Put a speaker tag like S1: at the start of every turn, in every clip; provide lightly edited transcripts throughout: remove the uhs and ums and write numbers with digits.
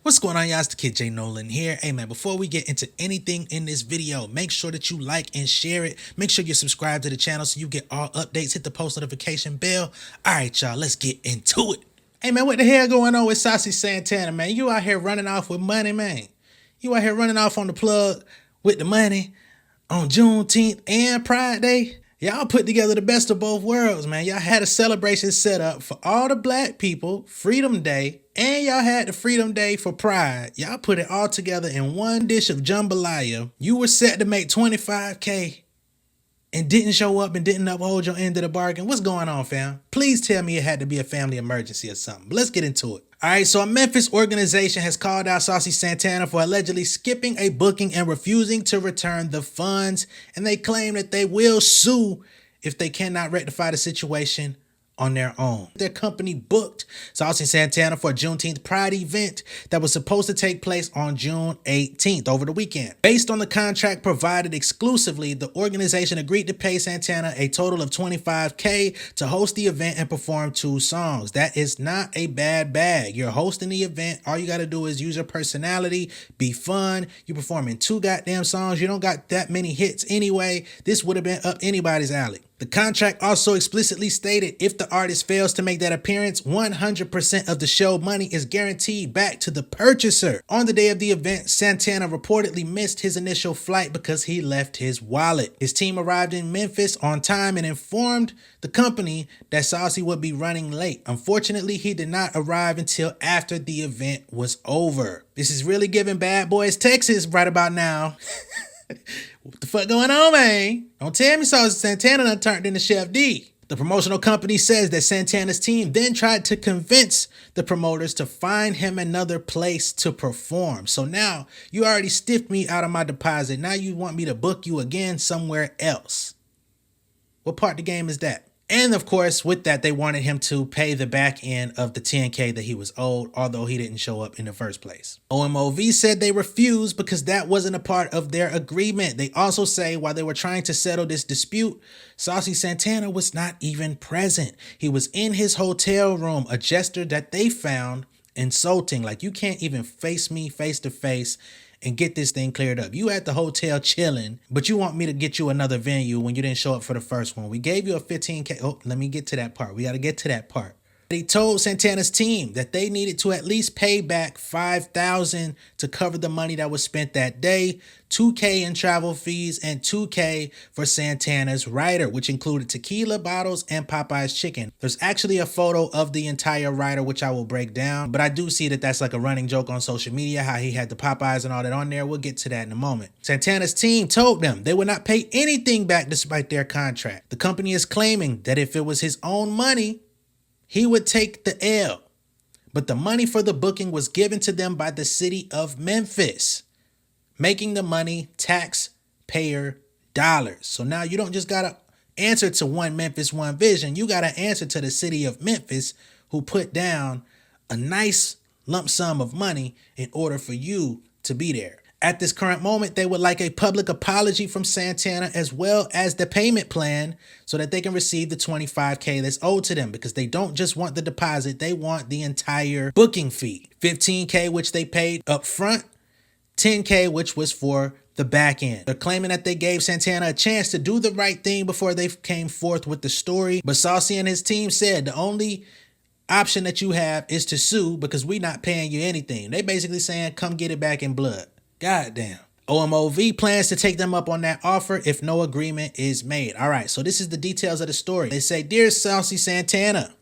S1: What's going on, y'all? It's the Kid J Nolan here. Hey man, before we get into anything in this video, make sure that you like and share it. Make sure you subscribe to the channel so you get all updates. Hit the post notification bell. All right, y'all, let's get into it. Hey man, what the hell going on with Saucy Santana, man? You out here running off with money, man. You out here running off on the plug with the money on Juneteenth and Pride Day. Y'all put together the best of both worlds, man. Y'all had a celebration set up for all the black people, Freedom Day, and y'all had the Freedom Day for Pride. Y'all put it all together in one dish of jambalaya. You were set to make $25K and didn't show up and didn't uphold your end of the bargain. What's going on, fam? Please tell me it had to be a family emergency or something. But let's get into it. All right, so a Memphis organization has called out Saucy Santana for allegedly skipping a booking and refusing to return the funds. And they claim that they will sue if they cannot rectify the situation on their own. Their company booked Saucy Santana for a Juneteenth Pride event that was supposed to take place on June 18th over the weekend. Based on the contract provided exclusively, the organization agreed to pay Santana a total of $25K to host the event and perform 2 songs. That is not a bad bag. You're hosting the event. All you got to do is use your personality, be fun. You're performing 2 goddamn songs. You don't got that many hits anyway. This would have been up anybody's alley. The contract also explicitly stated if the artist fails to make that appearance, 100% of the show money is guaranteed back to the purchaser. On the day of the event, Santana reportedly missed his initial flight because he left his wallet. His team arrived in Memphis on time and informed the company that Saucy would be running late. Unfortunately, he did not arrive until after the event was over. This is really giving Bad Boys Texas right about now. What the fuck going on, man? Don't tell me Saucy Santana done turned into Chef D. The promotional company says that Santana's team then tried to convince the promoters to find him another place to perform. So now you already stiffed me out of my deposit. Now you want me to book you again somewhere else. What part of the game is that? And of course, with that, they wanted him to pay the back end of the $10K that he was owed, although he didn't show up in the first place. OMOV said they refused because that wasn't a part of their agreement. They also say while they were trying to settle this dispute, Saucy Santana was not even present. He was in his hotel room, a gesture that they found insulting. Like, you can't even face me face to face and get this thing cleared up. You at the hotel chilling, but you want me to get you another venue when you didn't show up for the first one. We gave you a $15K. Oh, let me get to that part. We got to get to that part. He told Santana's team that they needed to at least pay back $5,000 to cover the money that was spent that day, $2K in travel fees, and $2K for Santana's rider, which included tequila bottles and Popeye's chicken. There's actually a photo of the entire rider, which I will break down, but I do see that that's like a running joke on social media, how he had the Popeyes and all that on there. We'll get to that in a moment. Santana's team told them they would not pay anything back despite their contract. The company is claiming that if it was his own money, he would take the L, but the money for the booking was given to them by the city of Memphis, making the money taxpayer dollars. So now you don't just got to answer to One Memphis, One Vision. You got to answer to the city of Memphis, who put down a nice lump sum of money in order for you to be there. At this current moment, they would like a public apology from Santana as well as the payment plan so that they can receive the $25K that's owed to them, because they don't just want the deposit, they want the entire booking fee. $15K, which they paid up front, $10K, which was for the back end. They're claiming that they gave Santana a chance to do the right thing before they came forth with the story, but Saucy and his team said the only option that you have is to sue because we're not paying you anything. They basically saying, come get it back in blood. Goddamn. OMOV plans to take them up on that offer if no agreement is made. All right, so this is the details of the story. They say, "Dear Saucy Santana,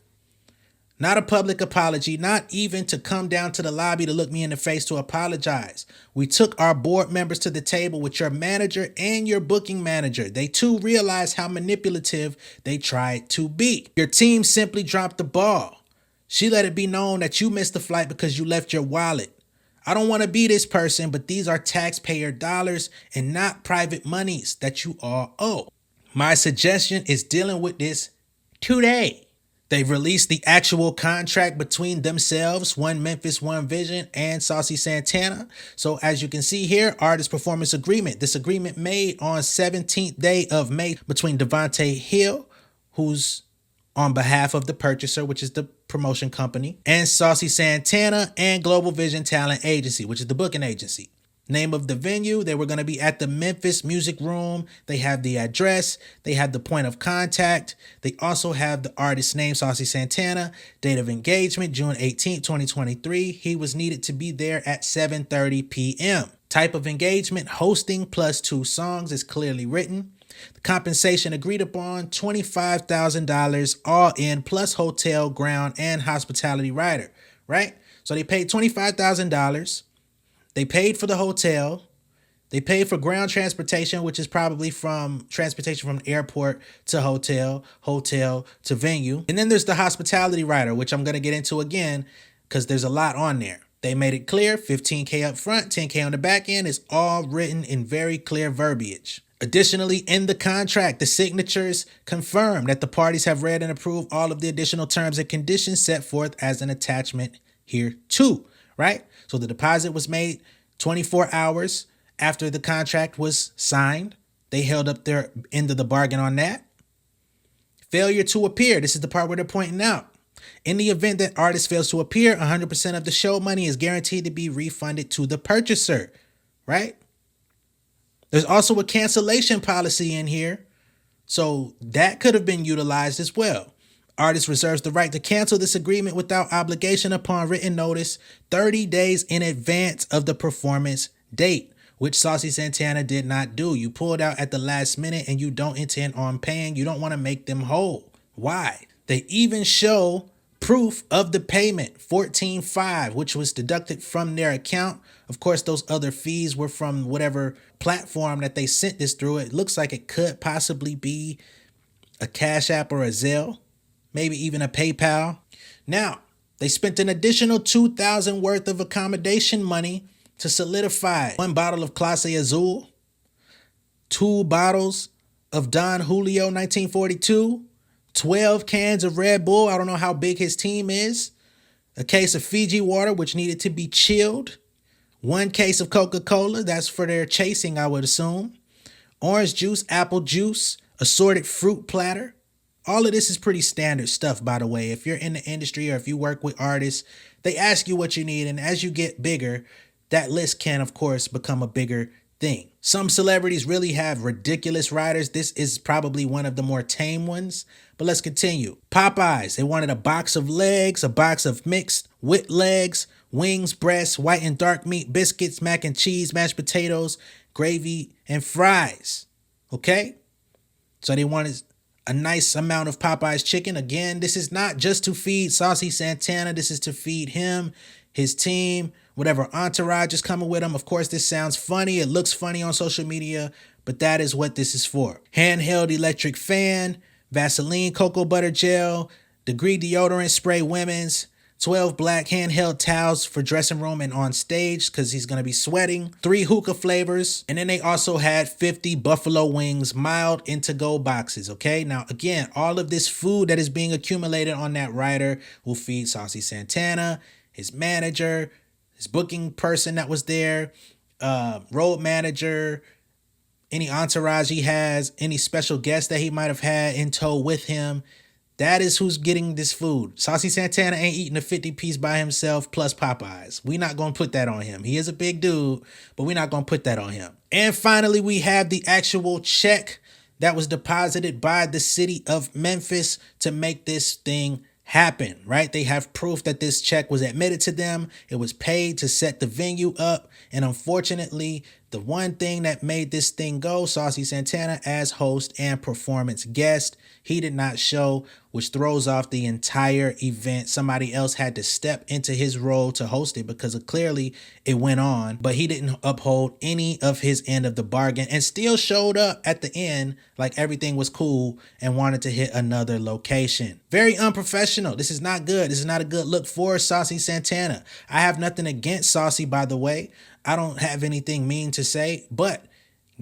S1: not a public apology, not even to come down to the lobby to look me in the face to apologize. We took our board members to the table with your manager and your booking manager. They too realized how manipulative they tried to be. Your team simply dropped the ball. She let it be known that you missed the flight because you left your wallet. I don't want to be this person, but these are taxpayer dollars and not private monies that you all owe. My suggestion is dealing with this today." They've released the actual contract between themselves, One Memphis, One Vision, and Saucy Santana. So as you can see here, artist performance agreement. This agreement made on 17th day of May between Devontae Hill, who's on behalf of the purchaser, which is the promotion company, and Saucy Santana and Global Vision Talent Agency, which is the booking agency. Name of the venue, they were going to be at the Memphis Music Room. They have the address. They have the point of contact. They also have the artist's name, Saucy Santana. Date of engagement, June 18th, 2023. He was needed to be there at 7:30 p.m. Type of engagement, hosting plus 2 songs is clearly written. The compensation agreed upon, $25,000 all in plus hotel, ground, and hospitality rider, right? So they paid $25,000. They paid for the hotel. They paid for ground transportation, which is probably from transportation from the airport to hotel, hotel to venue. And then there's the hospitality rider, which I'm going to get into again because there's a lot on there. They made it clear, $15K up front, $10K on the back end. It's all written in very clear verbiage. Additionally, in the contract, the signatures confirm that the parties have read and approved all of the additional terms and conditions set forth as an attachment here too, right? So the deposit was made 24 hours after the contract was signed. They held up their end of the bargain on that. Failure to appear. This is the part where they're pointing out. In the event that artist fails to appear, 100% of the show money is guaranteed to be refunded to the purchaser, right? There's also a cancellation policy in here, so that could have been utilized as well. Artist reserves the right to cancel this agreement without obligation upon written notice 30 days in advance of the performance date, which Saucy Santana did not do. You pulled out at the last minute and you don't intend on paying. You don't want to make them whole. Why? They even show proof of the payment, $14,500, which was deducted from their account. Of course, those other fees were from whatever platform that they sent this through. It looks like it could possibly be a Cash App or a Zelle, maybe even a PayPal. Now, they spent an additional $2,000 worth of accommodation money to solidify 1 bottle of Clase Azul, 2 bottles of Don Julio 1942, 12 cans of Red Bull. I don't know how big his team is. A case of Fiji water, which needed to be chilled. 1 case of Coca-Cola. That's for their chasing, I would assume. Orange juice, apple juice, assorted fruit platter. All of this is pretty standard stuff, by the way. If you're in the industry or if you work with artists, they ask you what you need. And as you get bigger, that list can, of course, become a bigger thing. Some celebrities really have ridiculous riders. This is probably one of the more tame ones. But let's continue. Popeyes, they wanted a box of legs, a box of mixed with legs, wings, breasts, white and dark meat, biscuits, mac and cheese, mashed potatoes, gravy, and fries. Okay? So they wanted a nice amount of Popeye's chicken. Again, this is not just to feed Saucy Santana. This is to feed him, his team, whatever entourage is coming with him. Of course, this sounds funny. It looks funny on social media, but that is what this is for. Handheld electric fan, Vaseline cocoa butter gel, Degree deodorant spray women's, 12 black handheld towels for dressing room and on stage because he's going to be sweating, 3 hookah flavors, and then they also had 50 buffalo wings mild into go boxes, okay? Now, again, all of this food that is being accumulated on that rider will feed Saucy Santana, his manager, his booking person that was there, road manager, any entourage he has, any special guests that he might have had in tow with him. That is who's getting this food. Saucy Santana ain't eating a 50-piece by himself plus Popeyes. We're not going to put that on him. He is a big dude, but we're not going to put that on him. And finally, we have the actual check that was deposited by the city of Memphis to make this thing happen, right? They have proof that this check was admitted to them. It was paid to set the venue up. And unfortunately, the one thing that made this thing go, Saucy Santana as host and performance guest, he did not show, which throws off the entire event. Somebody else had to step into his role to host it because clearly it went on, but he didn't uphold any of his end of the bargain and still showed up at the end like everything was cool and wanted to hit another location. Very unprofessional. This is not good. This is not a good look for Saucy Santana. I have nothing against Saucy, by the way. I don't have anything mean to say, but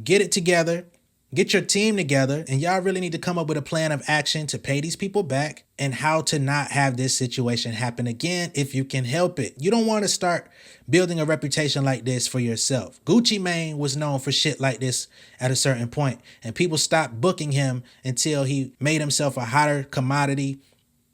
S1: get it together. Get your team together, and y'all really need to come up with a plan of action to pay these people back and how to not have this situation happen again if you can help it. You don't want to start building a reputation like this for yourself. Gucci Mane was known for shit like this at a certain point, and people stopped booking him until he made himself a hotter commodity.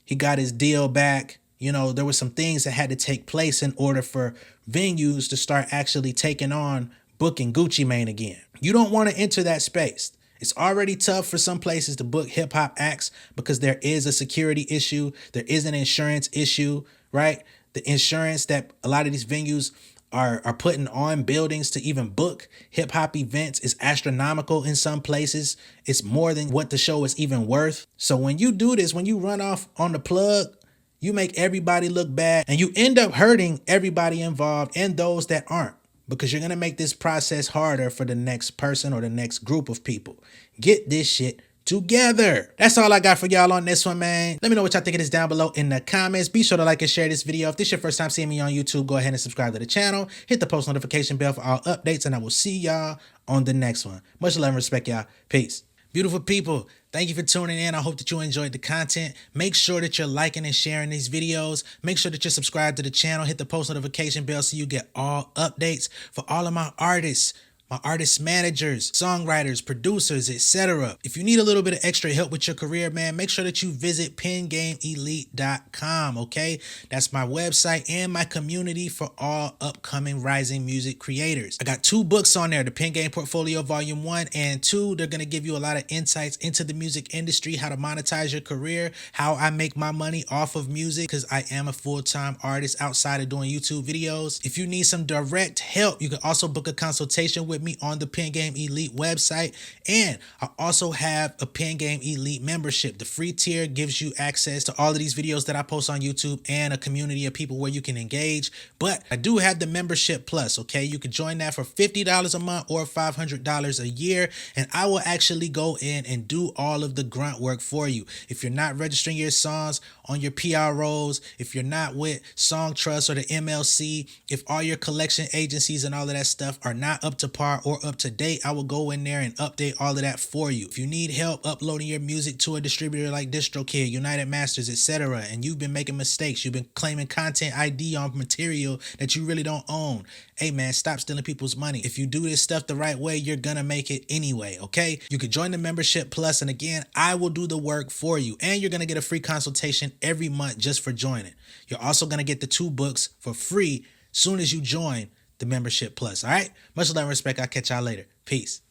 S1: He got his deal back. You know, there were some things that had to take place in order for venues to start actually taking on booking Gucci Mane again. You don't want to enter that space. It's already tough for some places to book hip hop acts because there is a security issue. There is an insurance issue, right? The insurance that a lot of these venues are putting on buildings to even book hip hop events is astronomical in some places. It's more than what the show is even worth. So when you do this, when you run off on the plug, you make everybody look bad and you end up hurting everybody involved and those that aren't, because you're going to make this process harder for the next person or the next group of people. Get this shit together. That's all I got for y'all on this one, man. Let me know what y'all think of this down below in the comments. Be sure to like and share this video. If this is your first time seeing me on YouTube, go ahead and subscribe to the channel. Hit the post notification bell for all updates, and I will see y'all on the next one. Much love and respect, y'all. Peace. Beautiful people, thank you for tuning in. I hope that you enjoyed the content. Make sure that you're liking and sharing these videos. Make sure that you're subscribed to the channel. Hit the post notification bell so you get all updates. For all of my artists, my artist managers, songwriters, producers, etc. If you need a little bit of extra help with your career, man, make sure that you visit pengameelite.com, okay? That's my website and my community for all upcoming rising music creators. I got 2 books on there, the Pen Game Portfolio Volume 1 and 2. They're going to give you a lot of insights into the music industry, how to monetize your career, how I make my money off of music, because I am a full-time artist outside of doing YouTube videos. If you need some direct help, you can also book a consultation with me on the Pen Game Elite website. And I also have a Pen Game Elite membership. The free tier gives you access to all of these videos that I post on YouTube and a community of people where you can engage. But I do have the membership plus, okay? You can join that for $50 a month or $500 a year, and I will actually go in and do all of the grunt work for you. If you're not registering your songs on your PROs, if you're not with Song Trust or the MLC, if all your collection agencies and all of that stuff are not up to par or up to date, I will go in there and update all of that for you. If you need help uploading your music to a distributor like DistroKid, United Masters, etc., and you've been making mistakes, you've been claiming content ID on material that you really don't own, hey man, stop stealing people's money. If you do this stuff the right way, you're gonna make it anyway, okay? You can join the membership plus, and again, I will do the work for you, and you're gonna get a free consultation every month just for joining. You're also gonna get the 2 books for free soon as you join the membership plus. All right, much love and respect. I'll catch y'all later. Peace.